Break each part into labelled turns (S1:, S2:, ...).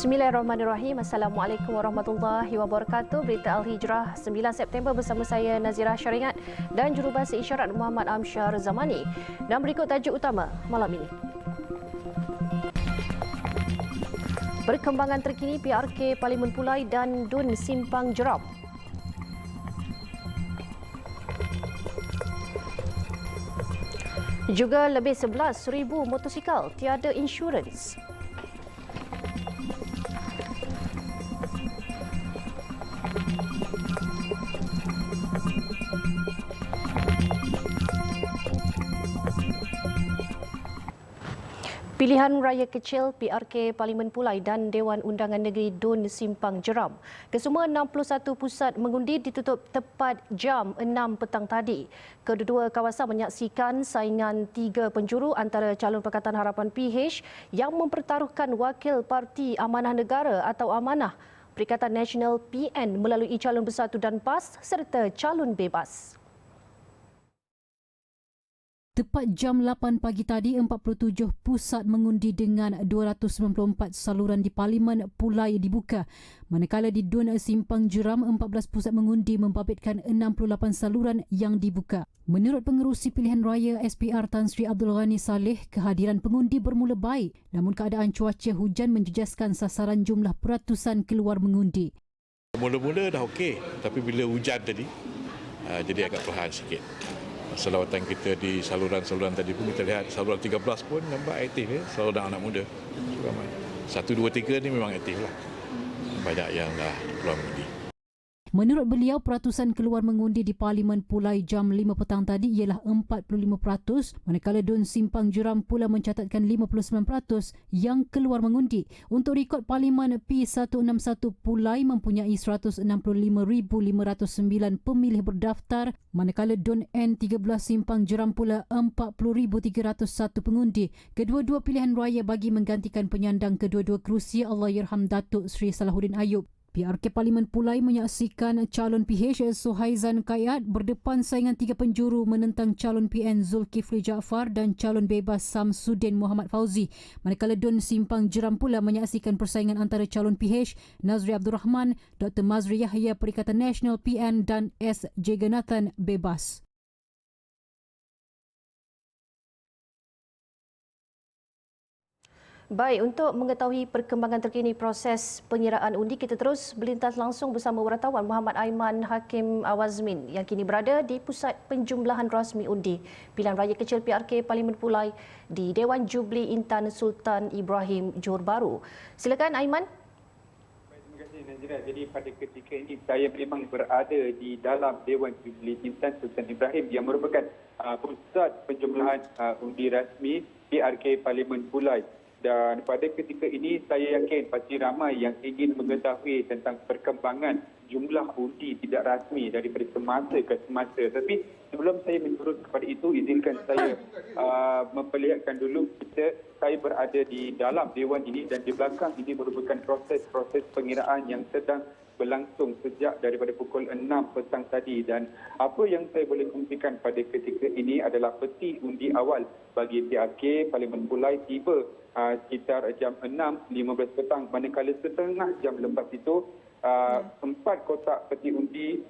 S1: Bismillahirrahmanirrahim. Assalamualaikum warahmatullahi wabarakatuh. Berita Al-Hijrah 9 September bersama saya Nazira Syaringat dan jurubahasa isyarat Muhammad Amsyar Zamani. Dan berikut tajuk utama malam ini. Perkembangan terkini PRK Parlimen Pulai dan DUN Simpang Jeram. Juga lebih 11,000 motosikal tiada insurans. Pilihan Raya Kecil PRK Parlimen Pulai dan Dewan Undangan Negeri DUN Simpang Jeram. Kesemua 61 pusat mengundi ditutup tepat jam 6 petang tadi. Kedua-dua kawasan menyaksikan saingan 3 penjuru antara calon Pakatan Harapan PH yang mempertaruhkan wakil Parti Amanah Negara atau Amanah, Perikatan Nasional PN melalui calon bersatu dan PAS serta calon bebas.
S2: Tepat jam 8 pagi tadi, 47 pusat mengundi dengan 294 saluran di Parlimen Pulai dibuka. Manakala di DUN Simpang Jeram, 14 pusat mengundi membabitkan 68 saluran yang dibuka. Menurut Pengerusi Pilihan Raya SPR Tan Sri Abdul Ghani Saleh, kehadiran pengundi bermula baik, namun keadaan cuaca hujan menjejaskan sasaran jumlah peratusan keluar mengundi.
S3: Mula-mula dah okey, tapi bila hujan tadi, jadi agak perlahan sikit. Selawatan kita di saluran-saluran tadi pun kita lihat saluran 13 pun nampak aktif ya, saluran anak muda. Ramai. 1, 2, 3 ni memang aktif lah. Banyak yang dah keluar mengundi.
S2: Menurut beliau, peratusan keluar mengundi di Parlimen Pulai jam 5 petang tadi ialah 45%, manakala DUN Simpang Jeram pula mencatatkan 59% yang keluar mengundi. Untuk rekod Parlimen P161 Pulai mempunyai 165,509 pemilih berdaftar, manakala DUN N13 Simpang Jeram pula 40,301 pengundi. Kedua-dua pilihan raya bagi menggantikan penyandang kedua-dua kerusi Allahyarham Datuk Seri Salahuddin Ayub. PRK Parlimen Pulai menyaksikan calon PH Suhaizan Kayat berdepan saingan 3 penjuru menentang calon PN Zulkifli Jaafar dan calon bebas Samsudin Muhammad Fauzi. Manakala DUN Simpang Jeram pula menyaksikan persaingan antara calon PH Nazri Abdul Rahman, Dr. Mazri Yahya Perikatan Nasional PN dan S. Jagannathan bebas.
S1: Baik, untuk mengetahui perkembangan terkini proses pengiraan undi, kita terus berlintas langsung bersama wartawan Muhammad Aiman Hakim Awazmin yang kini berada di Pusat Penjumlahan Rasmi Undi Pilihan Raya Kecil PRK Parlimen Pulai di Dewan Jubli Intan Sultan Ibrahim Johor Bahru. Silakan Aiman.
S4: Terima kasih Nazira. Jadi pada ketika ini saya memang berada di dalam Dewan Jubli Intan Sultan Ibrahim yang merupakan pusat penjumlahan undi rasmi PRK Parlimen Pulai. Dan pada ketika ini saya yakin pasti ramai yang ingin mengetahui tentang perkembangan jumlah undi tidak rasmi daripada semasa ke semasa. Tapi sebelum saya menurut kepada itu, izinkan saya memperlihatkan dulu saya berada di dalam dewan ini dan di belakang ini merupakan proses pengiraan yang sedang berlangsung sejak daripada pukul 6 petang tadi. Dan apa yang saya boleh kongsikan pada ketika ini adalah peti undi awal bagi PRK Parlimen Pulai tiba sekitar jam 6.15 petang, manakala setengah jam lepas itu 4 kotak peti undi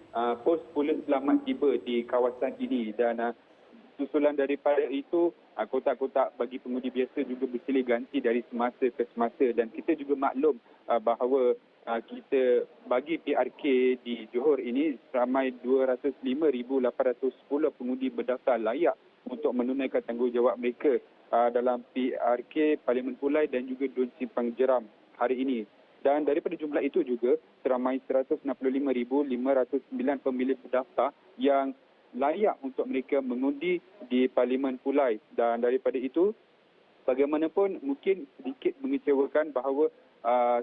S4: pos bulan selamat tiba di kawasan ini. Dan susulan daripada itu kotak-kotak bagi pengundi biasa juga bersilih ganti dari semasa ke semasa. Dan kita juga maklum bahawa kita bagi PRK di Johor ini ramai 205,810 pengundi berdaftar layak untuk menunaikan tanggungjawab mereka dalam PRK Parlimen Pulai dan juga DUN Simpang Jeram hari ini. Dan daripada jumlah itu juga seramai 165,509 pemilih berdaftar yang layak untuk mereka mengundi di Parlimen Pulai. Dan daripada itu, bagaimanapun mungkin sedikit mengecewakan bahawa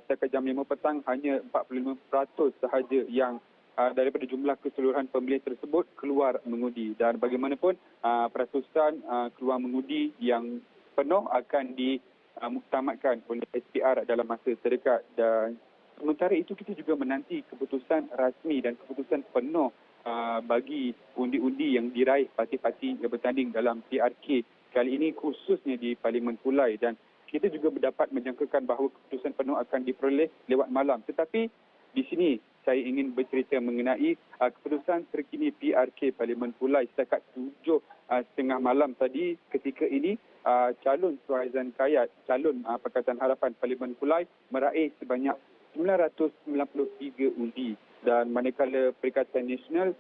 S4: setakat jam 5 petang hanya 45% sahaja yang daripada jumlah keseluruhan pemilih tersebut keluar mengundi. Dan bagaimanapun peratusan keluar mengundi yang penuh akan dimuktamadkan oleh SPR dalam masa terdekat. Dan sementara itu kita juga menanti keputusan rasmi dan keputusan penuh bagi undi-undi yang diraih parti-parti yang bertanding dalam PRK kali ini khususnya di Parlimen Pulai. Dan kita juga dapat menjangkakan bahawa keputusan penuh akan diperoleh lewat malam. Tetapi di sini saya ingin bercerita mengenai keputusan terkini PRK Parlimen Pulai setakat 7:30 malam tadi. Ketika ini calon Suhaizan Kayat, calon Pakatan Harapan Parlimen Pulai meraih sebanyak 993 undi, dan manakala Perikatan Nasional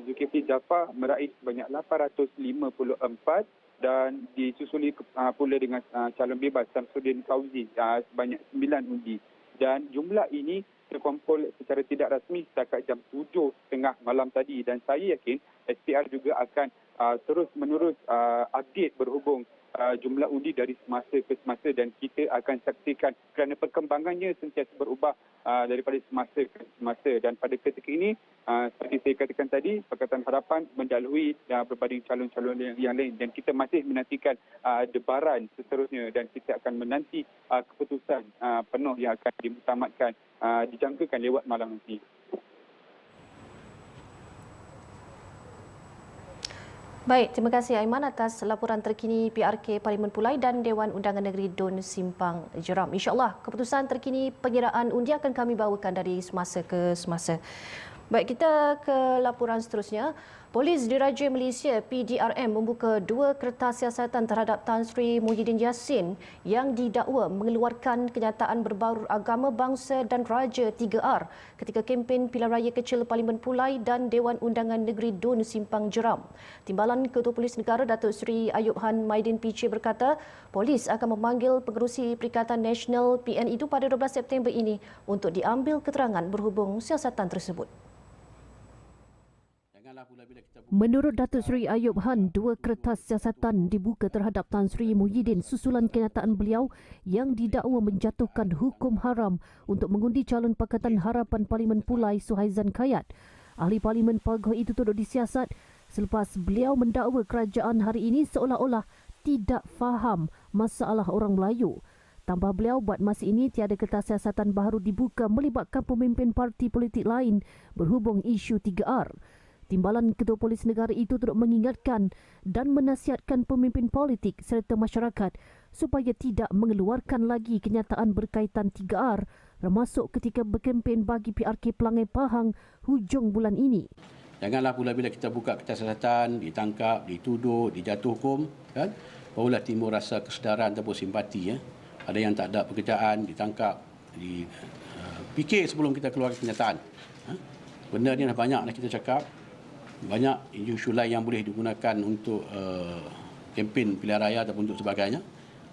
S4: Zulkifli Jaafar meraih sebanyak 854, dan disusuli pula dengan calon bebas Samsudin Fauzi sebanyak 9 undi. Dan jumlah ini terkumpul secara tidak rasmi setakat jam 7:30 malam tadi, dan saya yakin SPR juga akan terus menerus update berhubung jumlah undi dari semasa ke semasa, dan kita akan saksikan kerana perkembangannya sentiasa berubah daripada semasa ke semasa. Dan pada ketika ini seperti saya katakan tadi, Pakatan Harapan mendahului berbanding calon-calon yang lain, dan kita masih menantikan debaran seterusnya, dan kita akan menanti keputusan penuh yang akan dimuktamadkan dijangkakan lewat malam nanti.
S1: Baik, terima kasih Aiman atas laporan terkini PRK Parlimen Pulai dan Dewan Undangan Negeri Dun Simpang Jeram. InsyaAllah keputusan terkini pengiraan undi akan kami bawakan dari semasa ke semasa. Baik, kita ke laporan seterusnya. Polis Diraja Malaysia PDRM membuka 2 kertas siasatan terhadap Tan Sri Muhyiddin Yassin yang didakwa mengeluarkan kenyataan berbaur agama, bangsa dan raja 3R ketika kempen pilihan raya kecil Parlimen Pulai dan Dewan Undangan Negeri Dun Simpang Jeram. Timbalan Ketua Polis Negara Datuk Seri Ayub Han Maidin PC berkata, polis akan memanggil pengerusi Perikatan Nasional PN itu pada 12 September ini untuk diambil keterangan berhubung siasatan tersebut.
S2: Menurut Datuk Seri Ayub Han, 2 kertas siasatan dibuka terhadap Tan Sri Muhyiddin susulan kenyataan beliau yang didakwa menjatuhkan hukum haram untuk mengundi calon Pakatan Harapan Parlimen Pulai Suhaizan Kayat. Ahli Parlimen Pagoh itu turut disiasat selepas beliau mendakwa kerajaan hari ini seolah-olah tidak faham masalah orang Melayu. Tambah beliau, buat masa ini tiada kertas siasatan baru dibuka melibatkan pemimpin parti politik lain berhubung isu 3R. Timbalan Ketua Polis Negara itu turut mengingatkan dan menasihatkan pemimpin politik serta masyarakat supaya tidak mengeluarkan lagi kenyataan berkaitan 3R termasuk ketika berkempen bagi PRK Pelangai Pahang hujung bulan ini.
S5: Janganlah pula bila kita buka kertas siasatan, ditangkap, dituduh, dijatuh hukum, kan? Barulah timbul rasa kesedaran ataupun simpati. Ada yang tak ada pekerjaan, ditangkap, fikir sebelum kita keluarkan kenyataan. Benda ni dah banyak dah kita cakap. Banyak isu lain yang boleh digunakan untuk kempen pilihan raya ataupun untuk sebagainya.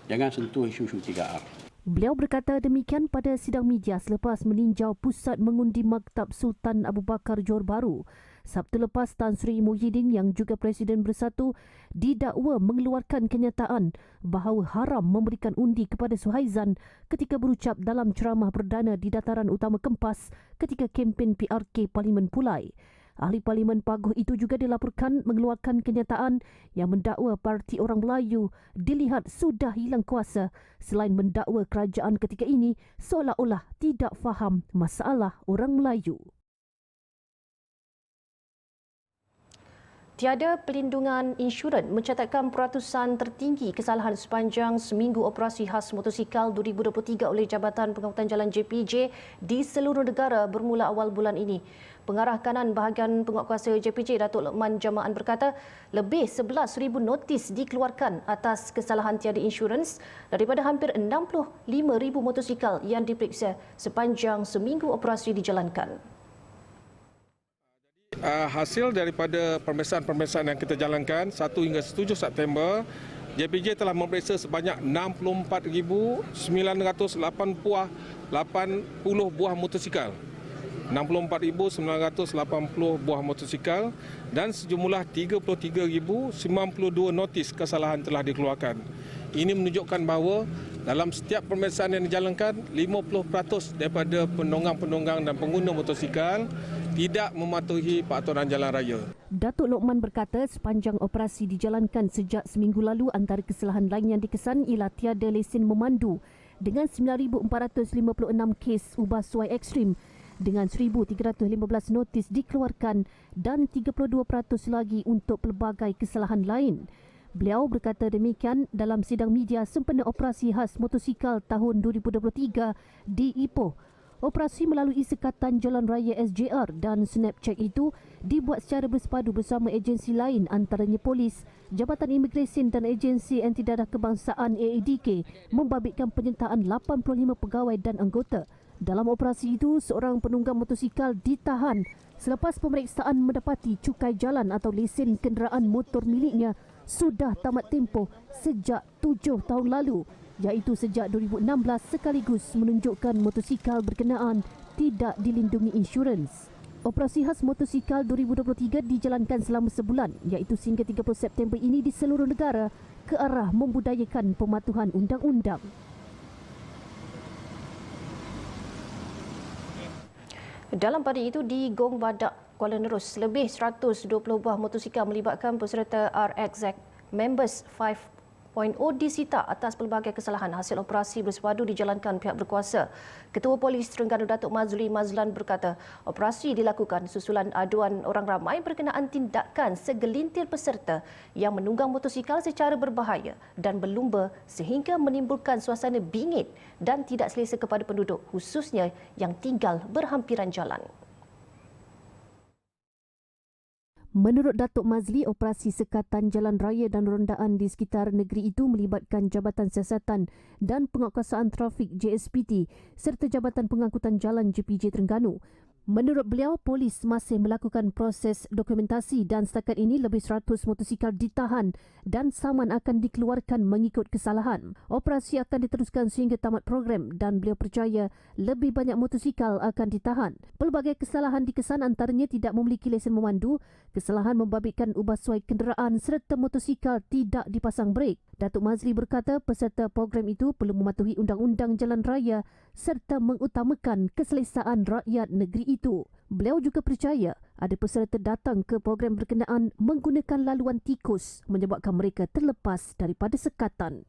S5: Jangan sentuh isu-isu 3R.
S2: Beliau berkata demikian pada sidang media selepas meninjau pusat mengundi Maktab Sultan Abu Bakar Johor Bahru. Sabtu lepas, Tan Sri Muhyiddin yang juga Presiden Bersatu didakwa mengeluarkan kenyataan bahawa haram memberikan undi kepada Suhaizan ketika berucap dalam ceramah perdana di Dataran Utama Kempas ketika kempen PRK Parlimen Pulai. Ahli Parlimen Pagoh itu juga dilaporkan mengeluarkan kenyataan yang mendakwa Parti Orang Melayu dilihat sudah hilang kuasa selain mendakwa kerajaan ketika ini seolah-olah tidak faham masalah orang Melayu.
S1: Tiada pelindungan insurans mencatatkan peratusan tertinggi kesalahan sepanjang seminggu operasi khas motosikal 2023 oleh Jabatan Pengangkutan Jalan JPJ di seluruh negara bermula awal bulan ini. Pengarah kanan bahagian penguatkuasa JPJ Datuk Lokman Jamaan berkata lebih 11,000 notis dikeluarkan atas kesalahan tiada insurans daripada hampir 65,000 motosikal yang diperiksa sepanjang seminggu operasi dijalankan.
S6: Hasil daripada pemeriksaan-pemeriksaan yang kita jalankan 1 hingga 7 September, JPJ telah memeriksa sebanyak 64,980 buah motosikal. 64,980 buah motosikal dan sejumlah 33,092 notis kesalahan telah dikeluarkan. Ini menunjukkan bahawa dalam setiap pemeriksaan yang dijalankan, 50% daripada penunggang-penunggang dan pengguna motosikal tidak mematuhi peraturan jalan raya.
S2: Datuk Lokman berkata sepanjang operasi dijalankan sejak seminggu lalu, antara kesalahan lain yang dikesan ialah tiada lesen memandu dengan 9,456 kes ubah suai ekstrim dengan 1,315 notis dikeluarkan dan 32% lagi untuk pelbagai kesalahan lain.
S1: Beliau berkata demikian dalam sidang media sempena operasi khas motosikal tahun 2023 di Ipoh. Operasi melalui Sekatan Jalan Raya SJR dan Snapcheck itu dibuat secara bersepadu bersama agensi lain antaranya polis, Jabatan Imigresen dan Agensi Anti Dadah Kebangsaan AADK membabitkan penyertaan 85 pegawai dan anggota. Dalam operasi itu, seorang penunggang motosikal ditahan selepas pemeriksaan mendapati cukai jalan atau lesen kenderaan motor miliknya sudah tamat tempoh sejak 7 tahun lalu, iaitu sejak 2016 sekaligus menunjukkan motosikal berkenaan tidak dilindungi insurans. Operasi khas motosikal 2023 dijalankan selama sebulan, iaitu sehingga 30 September ini di seluruh negara ke arah membudayakan pematuhan undang-undang. Dalam pada itu, di Gong Badak, Kuala Nerus, lebih 120 buah motosikal melibatkan peserta RXZ Members 5.0 disita atas pelbagai kesalahan hasil operasi bersepadu dijalankan pihak berkuasa. Ketua Polis Terengganu Datuk Mazli Mazlan berkata, operasi dilakukan susulan aduan orang ramai berkenaan tindakan segelintir peserta yang menunggang motosikal secara berbahaya dan berlumba sehingga menimbulkan suasana bingit dan tidak selesa kepada penduduk, khususnya yang tinggal berhampiran jalan. Menurut Datuk Mazli, operasi Sekatan Jalan Raya dan rondaan di sekitar negeri itu melibatkan Jabatan Siasatan dan Penguatkuasaan Trafik JSPT serta Jabatan Pengangkutan Jalan JPJ Terengganu. Menurut beliau, polis masih melakukan proses dokumentasi dan setakat ini lebih 100 motosikal ditahan dan saman akan dikeluarkan mengikut kesalahan. Operasi akan diteruskan sehingga tamat program dan beliau percaya lebih banyak motosikal akan ditahan. Pelbagai kesalahan dikesan antaranya tidak memiliki lesen memandu, kesalahan membabitkan ubah suai kenderaan serta motosikal tidak dipasang brek. Datuk Mazli berkata peserta program itu perlu mematuhi undang-undang jalan raya serta mengutamakan keselesaan rakyat negeri itu. Beliau juga percaya ada peserta datang ke program berkenaan menggunakan laluan tikus menyebabkan mereka terlepas daripada sekatan.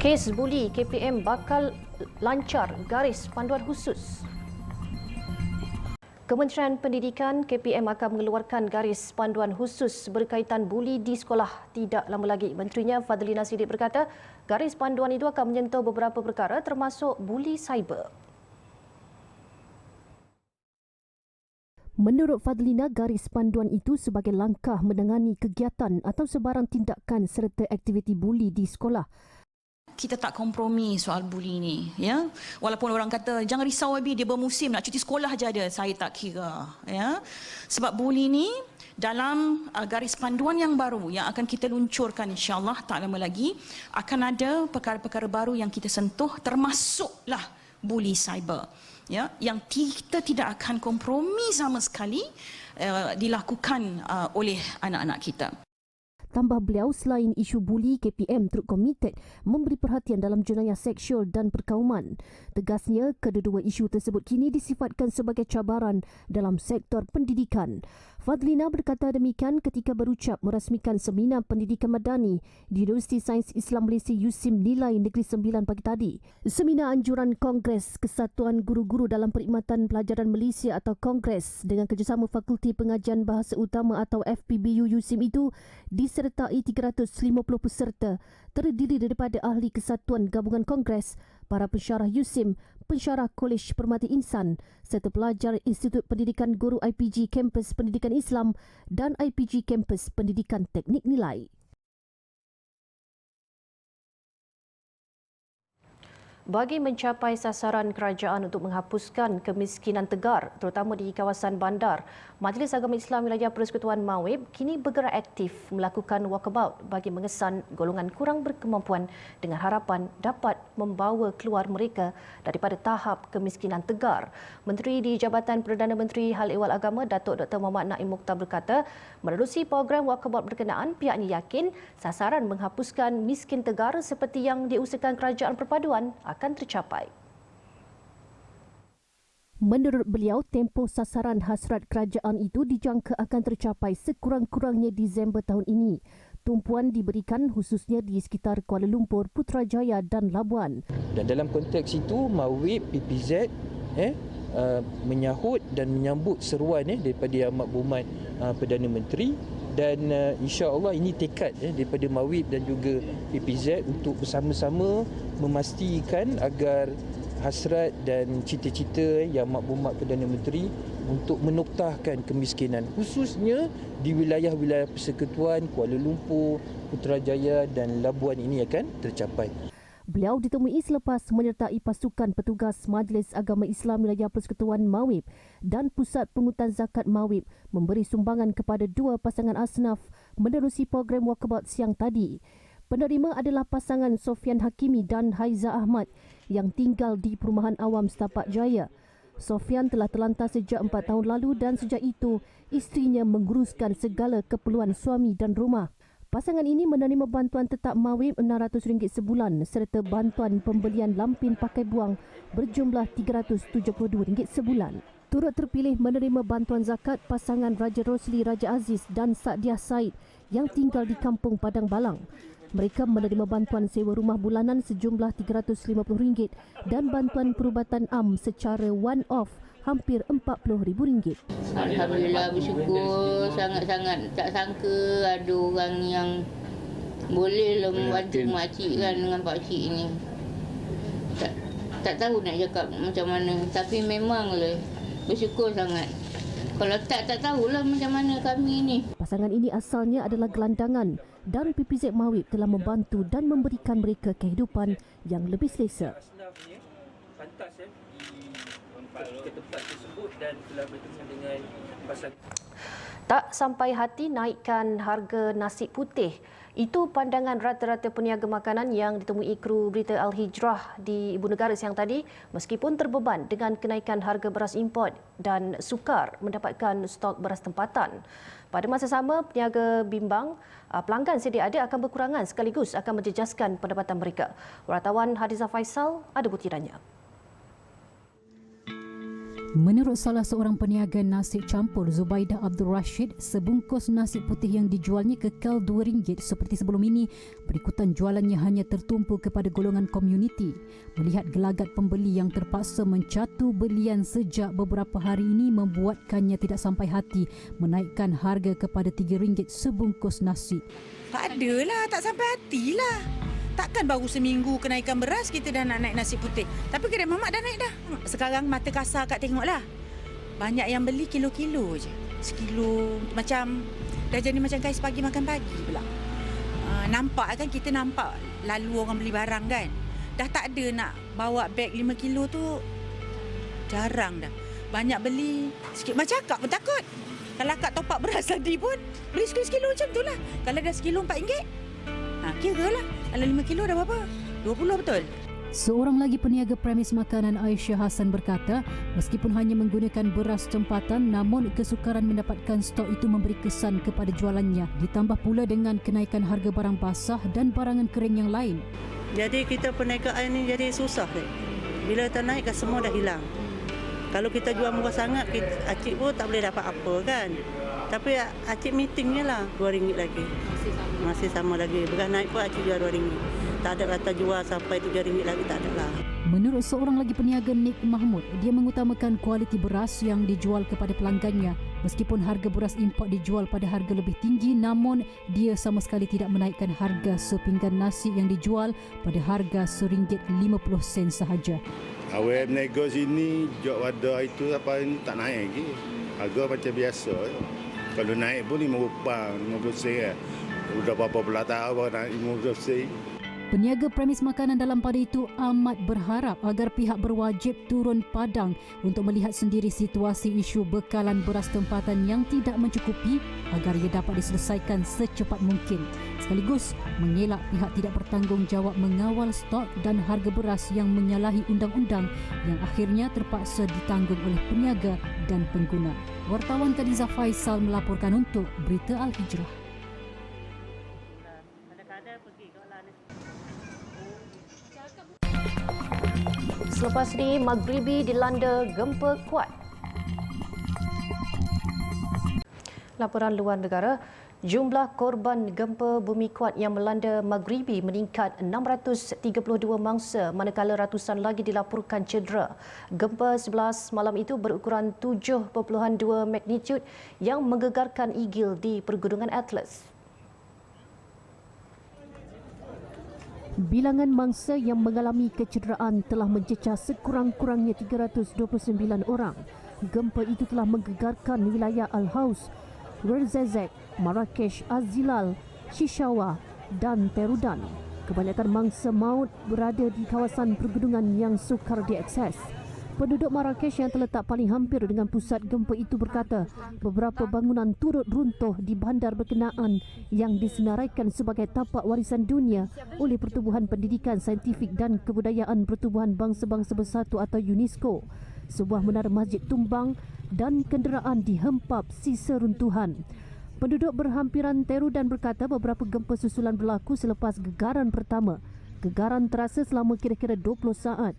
S1: Kes buli KPM bakal lancar garis panduan khusus. Kementerian Pendidikan KPM akan mengeluarkan garis panduan khusus berkaitan buli di sekolah tidak lama lagi. Menterinya Fadlina Siddiq berkata, garis panduan itu akan menyentuh beberapa perkara termasuk buli cyber. Menurut Fadlina, garis panduan itu sebagai langkah menangani kegiatan atau sebarang tindakan serta aktiviti buli di sekolah.
S7: Kita tak kompromi soal buli ni, ya. Walaupun orang kata jangan risau Abi, dia bermusim nak cuti sekolah aja ada, saya tak kira, ya. Sebab buli ni dalam garis panduan yang baru yang akan kita luncurkan insya-Allah tak lama lagi akan ada perkara-perkara baru yang kita sentuh termasuklah buli cyber, ya, yang kita tidak akan kompromi sama sekali dilakukan oleh anak-anak kita.
S1: Tambah beliau, selain isu buli, KPM turut komited memberi perhatian dalam jenayah seksual dan perkauman. Tegasnya, kedua-dua isu tersebut kini disifatkan sebagai cabaran dalam sektor pendidikan. Fadlina berkata demikian ketika berucap merasmikan seminar pendidikan madani di Universiti Sains Islam Malaysia USIM Nilai Negeri Sembilan pagi tadi. Seminar anjuran Kongres Kesatuan Guru-Guru dalam Perkhidmatan Pelajaran Malaysia atau Kongres dengan kerjasama Fakulti Pengajian Bahasa Utama atau FPBU USIM itu disertai 350 peserta terdiri daripada ahli Kesatuan Gabungan Kongres, para pensyarah USIM, pensyarah Kolej Permata Insan serta pelajar Institut Pendidikan Guru IPG Kampus Pendidikan Islam dan IPG Kampus Pendidikan Teknik Nilai. Bagi mencapai sasaran kerajaan untuk menghapuskan kemiskinan tegar, terutama di kawasan bandar, Majlis Agama Islam Wilayah Persekutuan Mawib kini bergerak aktif melakukan walkabout bagi mengesan golongan kurang berkemampuan dengan harapan dapat membawa keluar mereka daripada tahap kemiskinan tegar. Menteri di Jabatan Perdana Menteri Hal Ehwal Agama, Datuk Dr. Muhammad Naim Mukhtar berkata, menerusi program walkabout berkenaan, pihaknya yakin sasaran menghapuskan miskin tegar seperti yang diusahakan Kerajaan Perpaduan akan tercapai. Menurut beliau, tempoh sasaran hasrat kerajaan itu dijangka akan tercapai sekurang-kurangnya Disember tahun ini. Tumpuan diberikan khususnya di sekitar Kuala Lumpur, Putrajaya dan Labuan.
S8: Dan dalam konteks itu, Mawib, PPZ menyahut dan menyambut seruan daripada Yang Amat Berhormat Perdana Menteri, dan insya-Allah ini tekad daripada MAWIP dan juga PPZ untuk bersama-sama memastikan agar hasrat dan cita-cita Yang Amat Berhormat Perdana Menteri untuk menoktahkan kemiskinan, khususnya di wilayah-wilayah Persekutuan Kuala Lumpur, Putrajaya dan Labuan ini akan tercapai.
S1: Beliau ditemui selepas menyertai pasukan petugas Majlis Agama Islam Wilayah Persekutuan MAWIP dan Pusat Pungutan Zakat MAWIP memberi sumbangan kepada dua pasangan asnaf menerusi program walkabout siang tadi. Penerima adalah pasangan Sofian Hakimi dan Haiza Ahmad yang tinggal di Perumahan Awam Setapak Jaya. Sofian telah terlantar sejak 4 tahun lalu dan sejak itu isterinya menguruskan segala keperluan suami dan rumah. Pasangan ini menerima bantuan tetap MAWIP RM600 sebulan serta bantuan pembelian lampin pakai buang berjumlah RM372 sebulan. Turut terpilih menerima bantuan zakat pasangan Raja Rosli Raja Aziz dan Saadiah Said yang tinggal di Kampung Padang Balang. Mereka menerima bantuan sewa rumah bulanan sejumlah RM350 dan bantuan perubatan am secara one-off hampir RM40,000.
S9: Alhamdulillah, bersyukur sangat-sangat. Tak sangka ada orang yang boleh membantu makcik kan dengan pakcik ni. Tak tahu nak cakap macam mana, tapi memanglah bersyukur sangat. Kalau tak tahulah macam mana kami ni.
S1: Pasangan ini asalnya adalah gelandangan dan PPZ MAWIP telah membantu dan memberikan mereka kehidupan yang lebih selesa.
S8: Ke tempat tersebut dan telah bertemu dengan pasangan.
S1: Tak sampai hati naikkan harga nasi putih. Itu pandangan rata-rata peniaga makanan yang ditemui kru berita Al-Hijrah di Ibu Negara siang tadi, meskipun terbeban dengan kenaikan harga beras import dan sukar mendapatkan stok beras tempatan. Pada masa sama, peniaga bimbang pelanggan sedia ada akan berkurangan sekaligus akan menjejaskan pendapatan mereka. Wartawan Hadiza Faisal ada butirannya.
S2: Menurut salah seorang peniaga nasi campur, Zubaidah Abdul Rashid, sebungkus nasi putih yang dijualnya kekal RM2 seperti sebelum ini, berikutan jualannya hanya tertumpu kepada golongan komuniti. Melihat gelagat pembeli yang terpaksa mencatu belian sejak beberapa hari ini membuatkannya tidak sampai hati menaikkan harga kepada RM3 sebungkus nasi.
S10: Tak adalah, tak sampai hatilah. Takkan baru seminggu kenaikan beras kita dah nak naik nasi putih. Tapi kedai mamak dah naik dah. Sekarang mata kasar Kak tengoklah. Banyak yang beli kilo-kilo je. Sekilo macam dah jadi macam kais pagi makan pagi pula. Nampak kan, kita nampak lalu orang beli barang kan. Dah tak ada nak bawa beg 5 kilo tu. Jarang dah. Banyak beli sikit. Macam akak pun takut. Kalau akak top up beras tadi pun beli sekilo macam tu lah. Kalau dah sekilo RM4. Kira lah. Kalau 5 kilo dah berapa? 20 betul?
S2: Seorang lagi peniaga premis makanan Aisyah Hassan berkata, meskipun hanya menggunakan beras tempatan, namun kesukaran mendapatkan stok itu memberi kesan kepada jualannya. Ditambah pula dengan kenaikan harga barang basah dan barangan kering yang lain.
S11: Jadi kita perniagaan ni jadi susah deh. Bila tak naik kan semua dah hilang. Kalau kita jual murah sangat, acik pun tak boleh dapat apa kan. Tapi acik meetingnya lah RM2 lagi. Masih sama lagi. Beras naik pun acik jual RM2. Tak ada kata jual sampai RM3 lagi, tak ada lah.
S2: Menurut seorang lagi peniaga Nik Mahmud, dia mengutamakan kualiti beras yang dijual kepada pelanggannya. Meskipun harga beras import dijual pada harga lebih tinggi, namun dia sama sekali tidak menaikkan harga sepinggan nasi yang dijual pada harga RM1.50 sahaja.
S12: Awal nego sini, jok wadah itu apa ini tak naik lagi. Harga macam biasa. Kalau naik pun RM50 kan. Sudah berapa belas tahun naik RM50.
S2: Peniaga premis makanan dalam pada itu amat berharap agar pihak berwajib turun padang untuk melihat sendiri situasi isu bekalan beras tempatan yang tidak mencukupi agar ia dapat diselesaikan secepat mungkin. Sekaligus mengelak pihak tidak bertanggungjawab mengawal stok dan harga beras yang menyalahi undang-undang yang akhirnya terpaksa ditanggung oleh peniaga dan pengguna. Wartawan Khadijah Faisal melaporkan untuk Berita Al-Hijrah.
S1: Selepas ini, Maghribi dilanda gempa kuat. Laporan luar negara, Jumlah korban gempa bumi kuat yang melanda Maghribi meningkat 632 mangsa manakala ratusan lagi dilaporkan cedera. Gempa 11 malam itu berukuran 7.2 magnitude yang menggegarkan igil di Pergunungan Atlas. Bilangan mangsa yang mengalami kecederaan telah mencecah sekurang-kurangnya 329 orang. Gempa itu telah menggegarkan wilayah Al-Haus, Ouarzazate, Marrakesh, Az-Zilal, Shishawa dan Terudan. Kebanyakan mangsa maut berada di kawasan pergunungan yang sukar diakses. Penduduk Marrakesh yang terletak paling hampir dengan pusat gempa itu berkata beberapa bangunan turut runtuh di bandar berkenaan yang disenaraikan sebagai tapak warisan dunia oleh Pertubuhan Pendidikan Saintifik dan Kebudayaan Pertubuhan Bangsa-Bangsa Bersatu atau UNESCO. Sebuah menara masjid tumbang dan kenderaan dihempap sisa runtuhan. Penduduk berhampiran Terudan berkata beberapa gempa susulan berlaku selepas gegaran pertama. Gegaran terasa selama kira-kira 20 saat.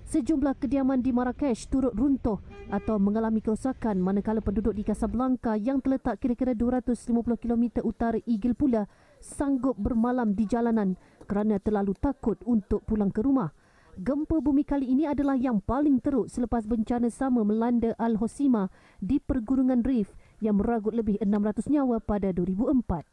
S1: Sejumlah kediaman di Marrakesh turut runtuh atau mengalami kerosakan manakala penduduk di Casablanca yang terletak kira-kira 250 km utara Igil pula sanggup bermalam di jalanan kerana terlalu takut untuk pulang ke rumah. Gempa bumi kali ini adalah yang paling teruk selepas bencana sama melanda Al-Hoceima di Pergunungan Rif yang meragut lebih 600 nyawa pada 2004.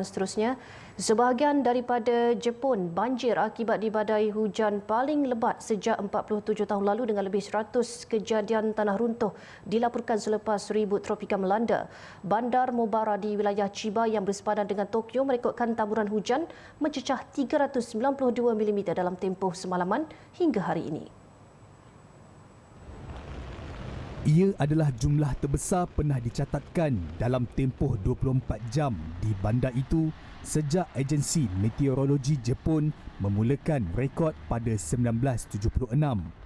S1: Seterusnya, sebahagian daripada Jepun banjir akibat dibadai hujan paling lebat sejak 47 tahun lalu dengan lebih 100 kejadian tanah runtuh dilaporkan selepas ribut tropika melanda. Bandar Mobara di wilayah Chiba yang bersepadan dengan Tokyo merekodkan taburan hujan mencecah 392 mm dalam tempoh semalaman hingga hari ini.
S13: Ia adalah jumlah terbesar pernah dicatatkan dalam tempoh 24 jam di bandar itu sejak agensi meteorologi Jepun memulakan rekod pada 1976.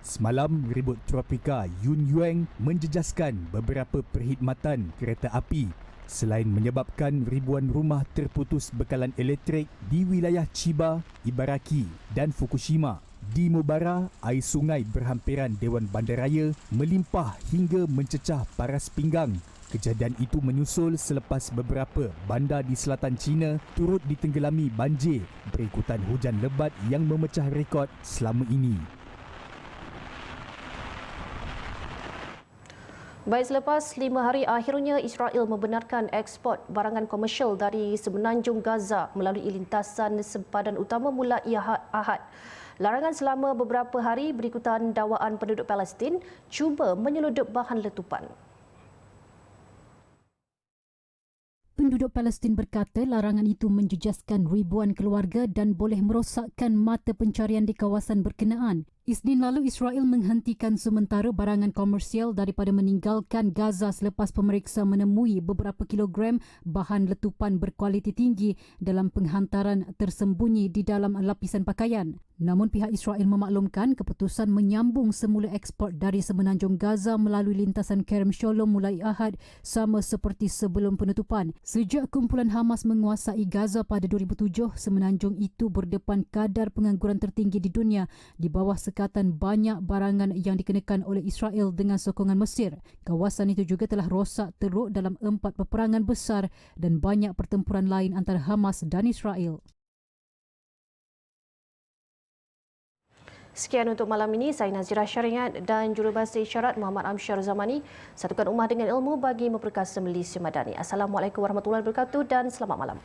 S13: Semalam, ribut tropika Yunyuan menjejaskan beberapa perkhidmatan kereta api selain menyebabkan ribuan rumah terputus bekalan elektrik di wilayah Chiba, Ibaraki dan Fukushima. Di Mobara, air sungai berhampiran Dewan Bandaraya melimpah hingga mencecah paras pinggang. Kejadian itu menyusul selepas beberapa bandar di selatan China turut ditenggelami banjir berikutan hujan lebat yang memecah rekod selama ini.
S1: Baik, selepas 5 hari akhirnya Israel membenarkan ekspor barangan komersial dari semenanjung Gaza melalui lintasan sempadan utama mulai Ahad. Larangan selama beberapa hari berikutan dakwaan penduduk Palestin cuba menyeludup bahan letupan.
S2: Penduduk Palestin berkata larangan itu menjejaskan ribuan keluarga dan boleh merosakkan mata pencarian di kawasan berkenaan. Isnin lalu Israel menghentikan sementara barangan komersial daripada meninggalkan Gaza selepas pemeriksa menemui beberapa kilogram bahan letupan berkualiti tinggi dalam penghantaran tersembunyi di dalam lapisan pakaian. Namun pihak Israel memaklumkan keputusan menyambung semula ekspor dari semenanjung Gaza melalui lintasan Kerem Shalom mulai Ahad sama seperti sebelum penutupan. Sejak kumpulan Hamas menguasai Gaza pada 2007, semenanjung itu berdepan kadar pengangguran tertinggi di dunia di bawah sekatan banyak barangan yang dikenakan oleh Israel dengan sokongan Mesir. Kawasan itu juga telah rosak teruk dalam 4 peperangan besar dan banyak pertempuran lain antara Hamas dan Israel.
S1: Sekian untuk malam ini. Saya Nazira Syariat dan Jurubahasa Isyarat Muhammad Amsyar Zamani. Satukan ummah dengan ilmu bagi memperkasa Malaysia Madani. Assalamualaikum warahmatullahi wabarakatuh dan selamat malam.